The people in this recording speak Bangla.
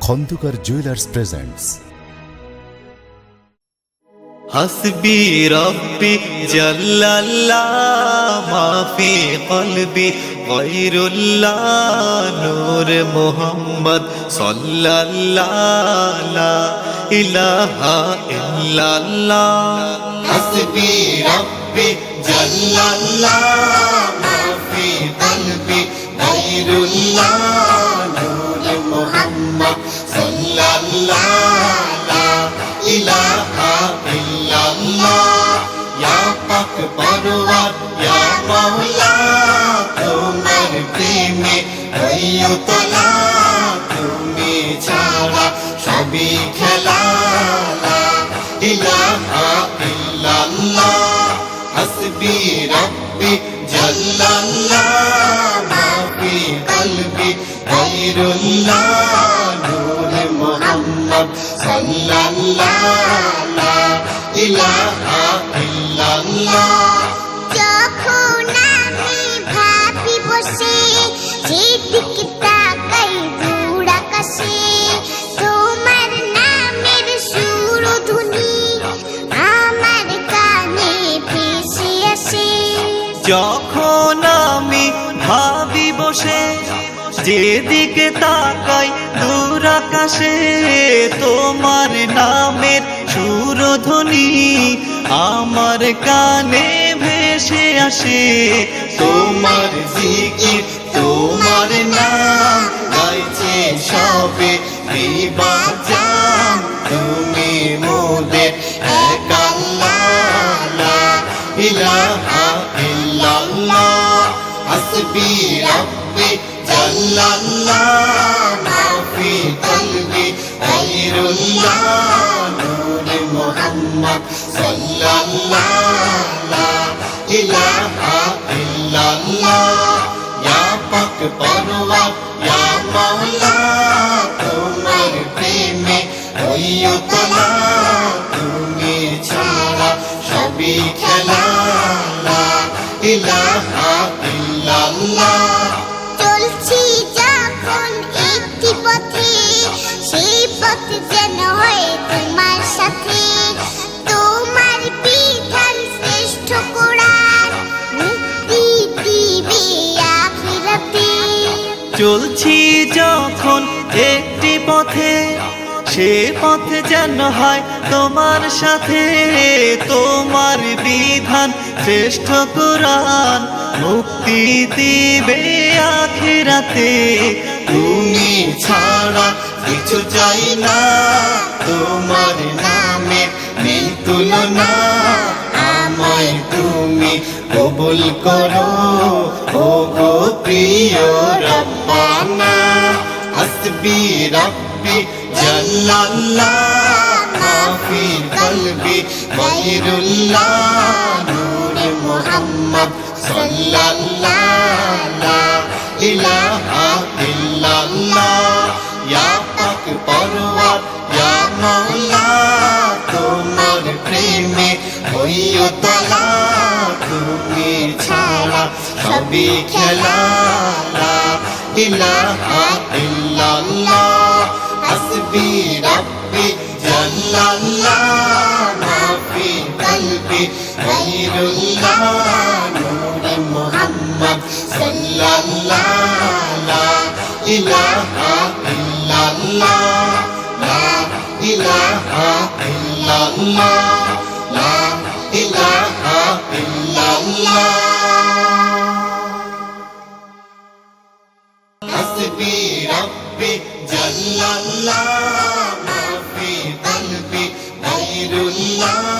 Khandakar jewellers presents. হাসবি রব্বি জাল্লাল্লাহ মা ফি কলবি গায়রুল্লাহ নূর মুহাম্মদ সাল্লাল্লাহ লা ইলাহা ইল্লাল্লাহ। হাসবি রব্বি জাল্লাল্লাহ মা ফি কলবি গায়রুল্লাহ নূর মুহাম্মদ সাল্লাল্লাহ লা ইলাহা ইল্লাল্লাহ। ইয়া পাক পরওয়ার ইয়া মাওলা তোমার প্রেমে হইও তোলা, তুমি ছাড়া সবই খেলা। লা ইলাহা ইল্লাল্লাহ। হাসবি রব্বি জাল্লাল্লাহ মা ফি কলবি গায়রুল্লাহ নূর মুহাম্মদ সাল্লাল্লাহ লা ইলাহা ইল্লাল্লাহ। যখন আমি ভাবি বসে যেদিকে তাকাই দূর আকাশে, তোমার নামের সুরধুনি আমার কানে ভেসে আসে। যখন আমি ভাবি বসে যেদিকে তাকাই দূর আকাশে, তোমার নামের সুরধ্বনি আমার কানে ভেসে আসে। তোমার জিকির তোমার নাম গাইছে সবে বিবাজান, তুমি মোদের এক আল্লাহ লা ইলাহা ইল্লাল্লাহ। হাসবি রব্বি জাল্লাল্লাহ মা ফি কলবি গায়রুল্লাহ নূর মুহাম্মদ সাল্লাল্লাহ লা ইলাহা ইল্লাল্লাহ। ইয়া পাক পরওয়ার ইয়া মাওলা তোমার প্রেমে হইও তোলা, তুমি ছাড়া সবই খেলা। লা ইলাহা ইল্লাল্লাহ। চলছি যখন একটি পথে, সেই পথ যেন হয় তোমার সাথে। তোমার বিধান শ্রেষ্ঠ কোরআন মুক্তি দিবে আখিরাতে। চলছি যখন একটি পথে, সে পথে যেন হয় তোমার সাথে। তোমার বিধান শ্রেষ্ঠ কোরআন মুক্তি দিবে আখিরাতে। তুমি ছাড়া কিছু চাই না, তোমার নামে নেই তুলনা। আমায় তুমি কবুল করো ও গো প্রিয় রব্বানা। হাসবি রব্বি জাল্লাল্লাহ মা ফি কলবি গায়রুল্লাহ নূর মুহাম্মদ সাল্লাল্লাহ লা ইলাহা ইল্লাল্লাহ। ইয়া পাক পরওয়ার ইয়া মাওলা তোমার প্রেমে হইও তোলা, তুমি ছাড়া সবই খেলা। লা ইলাহা ইল্লাল্লাহ। হাসবি রব্বি জাল্লাল্লাহ মা ফি কলবি গায়রুল্লাহ নূর মুহাম্মদ সাল্লাল্লাহ লা ইলাহা ইল্লাল্লাহ। লা ইলাহা ইল্লাল্লাহ। লা ইলাহা ইল্লাল্লাহ। হাসবি রব্বি জাল্লাল্লাহ মা ফি কলবি গায়রুল্লাহ